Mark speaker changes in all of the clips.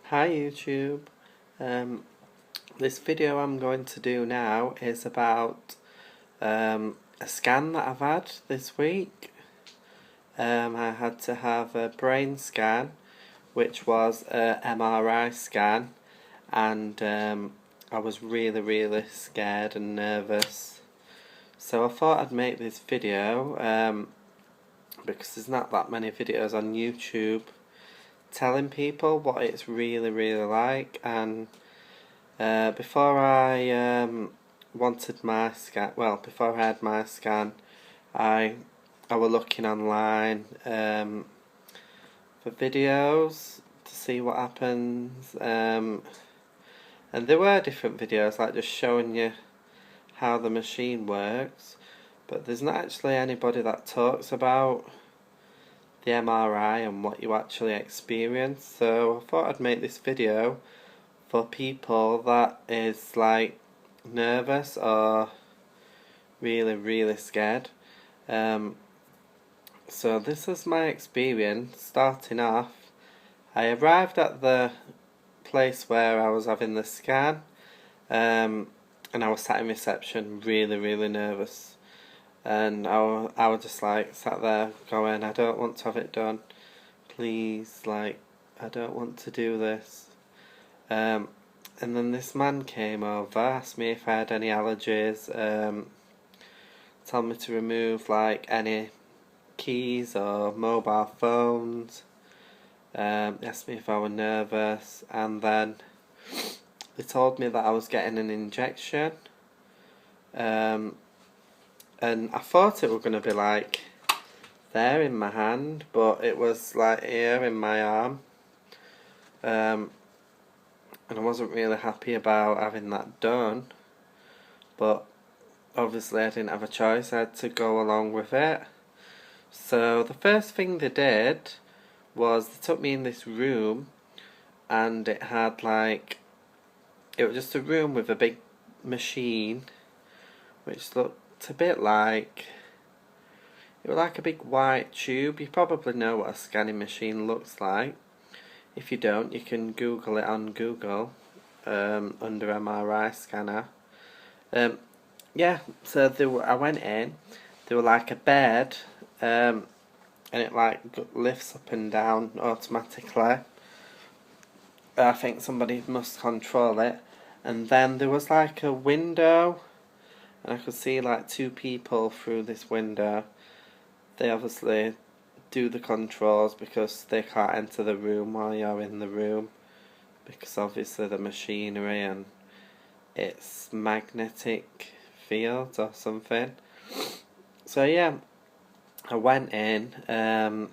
Speaker 1: Hi YouTube. Um, this video I'm going to do now is about a scan that I've had this week. I had to have a brain scan, which was a MRI scan, and I was really scared and nervous. So I thought I'd make this video because there's not that many videos on YouTube telling people what it's really like. And before I wanted my scan, well, before I had my scan, I was looking online for videos to see what happens, and there were different videos like just showing you how the machine works, but there's not actually anybody that talks about the MRI and what you actually experience. So I thought I'd make this video for people that is like nervous or really scared. So this is my experience. Starting off, I arrived at the place where I was having the scan, and I was sat in reception really nervous, and I was just like sat there going, I don't want to have it done, please, like I don't want to do this. And then this man came over, asked me if I had any allergies, told me to remove like any keys or mobile phones, asked me if I were nervous, and then they told me that I was getting an injection, and I thought it was going to be like there in my hand, but it was like here in my arm, and I wasn't really happy about having that done, but obviously I didn't have a choice, I had to go along with it. So the first thing they did was they took me in this room, and it had like, it was just a room with a big machine which looked a bit like, it was like a big white tube. You probably know what a scanning machine looks like. If you don't, you can Google it on Google, under MRI scanner. Yeah, so I went in, there were like a bed, and it like lifts up and down automatically. I think somebody must control it. And then there was like a window, and I could see like two people through this window. They obviously do the controls because they can't enter the room while you're in the room, because obviously the machinery and its magnetic field or something. So yeah, I went in, and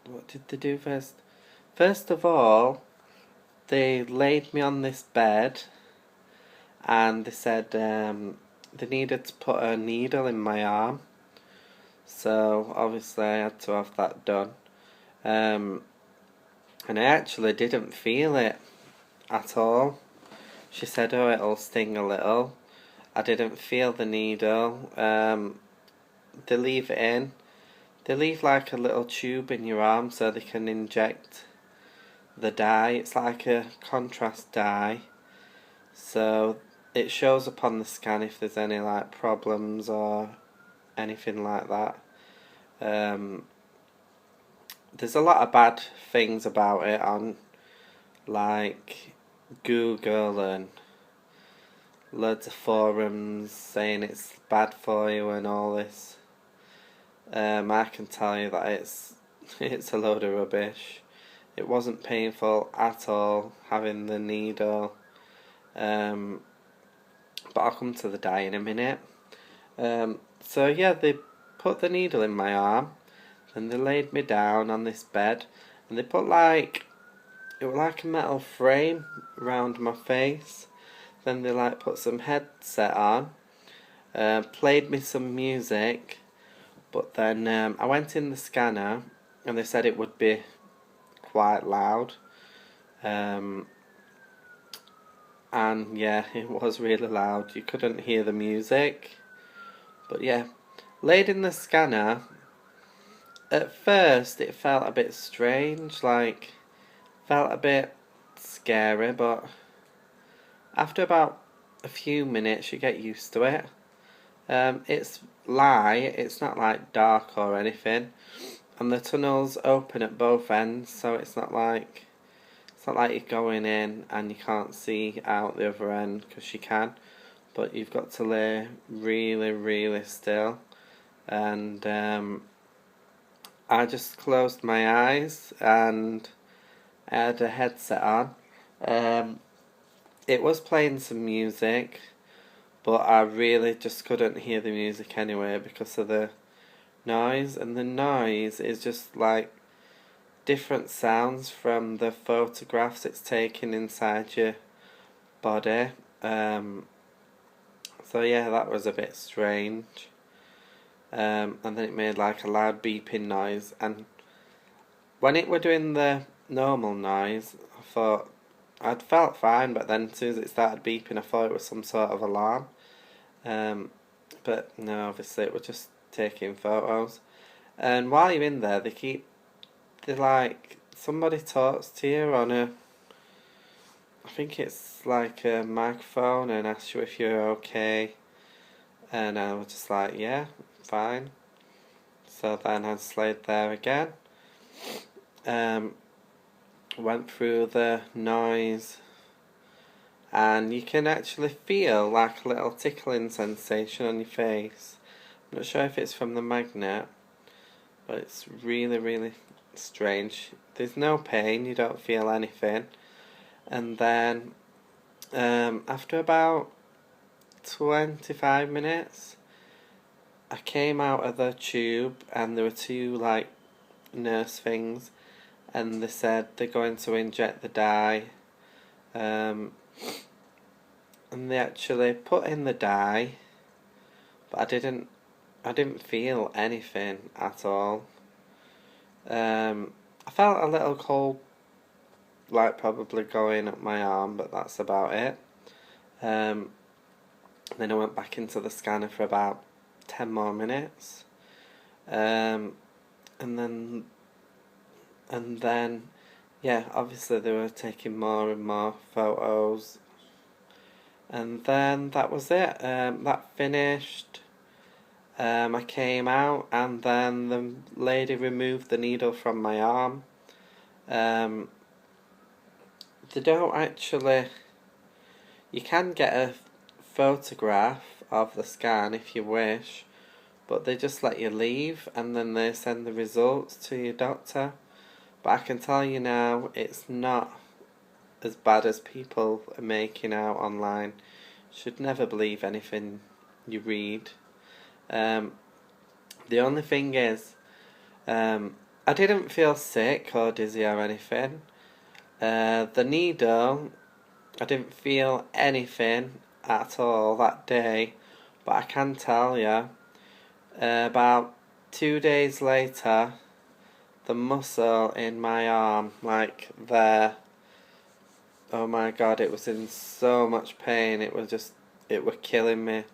Speaker 1: what did they do first? First of all, they laid me on this bed, and they said they needed to put a needle in my arm. So obviously I had to have that done, and I actually didn't feel it at all. She said, oh, it'll sting a little. I didn't feel the needle. They leave it in. They leave like a little tube in your arm so they can inject the dye. It's like a contrast dye, so it shows up on the scan if there's any like problems or anything like that. There's a lot of bad things about it on like Google and loads of forums saying it's bad for you and all this. I can tell you that it's a load of rubbish. It wasn't painful at all having the needle, but I'll come to the dye in a minute. So yeah, they put the needle in my arm, and they laid me down on this bed, and they put like, it was like a metal frame around my face. Then they like put some headset on, played me some music, but then I went in the scanner and they said it would be quite loud, and yeah, it was really loud. You couldn't hear the music, but yeah, laid in the scanner, At first it felt a bit strange, like felt a bit scary, but after about a few minutes you get used to it. It's light, it's not like dark or anything, and the tunnel's open at both ends, so it's not like you're going in and you can't see out the other end, because you can, but you've got to lay really, really still. And I just closed my eyes and I had a headset on. It was playing some music, but I really just couldn't hear the music anyway because of the noise, and the noise is just like different sounds from the photographs it's taking inside your body. So yeah, that was a bit strange. And then it made like a loud beeping noise, and when it were doing the normal noise, I thought I'd felt fine, but then as soon as it started beeping, I thought it was some sort of alarm. But no, obviously it was just taking photos. And while you're in there, they like, somebody talks to you on I think it's like a microphone, and asks you if you're okay. And I was just like, yeah, fine. So then I just laid there again. Went through the noise, and you can actually feel like a little tickling sensation on your face. I'm not sure if it's from the magnet, but it's really, really strange. There's no pain, you don't feel anything. And then after about 25 minutes, I came out of the tube, and there were two like nurse things, and they said they're going to inject the dye, and they actually put in the dye, but I didn't feel anything at all. I felt a little cold, like probably going up my arm, but that's about it. Then I went back into the scanner for about 10 more minutes, and then yeah, obviously they were taking more and more photos, and then that was it. That finished. I came out, and then the lady removed the needle from my arm. They don't actually... You can get a photograph of the scan if you wish, but they just let you leave, and then they send the results to your doctor. But I can tell you now, it's not as bad as people are making out online. Should never believe anything you read. The only thing is, I didn't feel sick or dizzy or anything. The needle, I didn't feel anything at all that day, but I can tell you, about 2 days later, the muscle in my arm, like there, oh my god, it was in so much pain. It was killing me.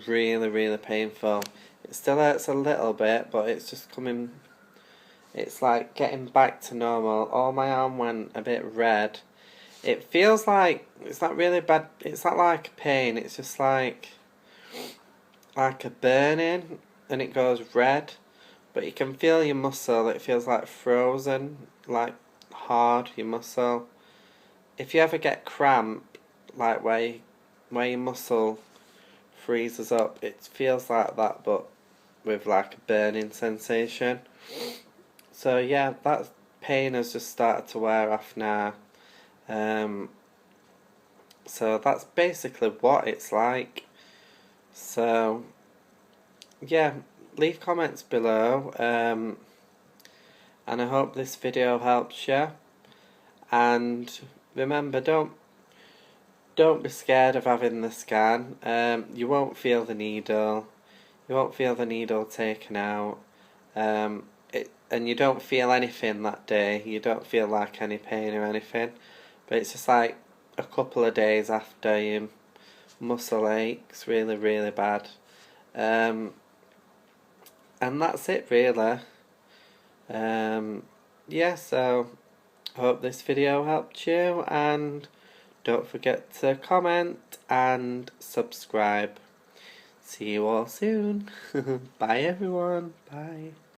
Speaker 1: Really, really painful. It still hurts a little bit, but it's just coming, it's like getting back to normal. All my arm went a bit red. It feels like, it's not really bad, it's not like pain, it's just like a burning, and it goes red, but you can feel your muscle, it feels like frozen, like hard, your muscle. If you ever get cramp, like where your muscle freezes up, it feels like that, but with like a burning sensation. So yeah, that pain has just started to wear off now. So that's basically what it's like. So yeah, leave comments below, and I hope this video helps you. And remember, don't be scared of having the scan. You won't feel the needle. You won't feel the needle taken out. And you don't feel anything that day. You don't feel like any pain or anything. But it's just like a couple of days after, your muscle aches really, really bad. And And that's it really. Yeah, so I hope this video helped you, and don't forget to comment and subscribe. See you all soon. Bye everyone. Bye.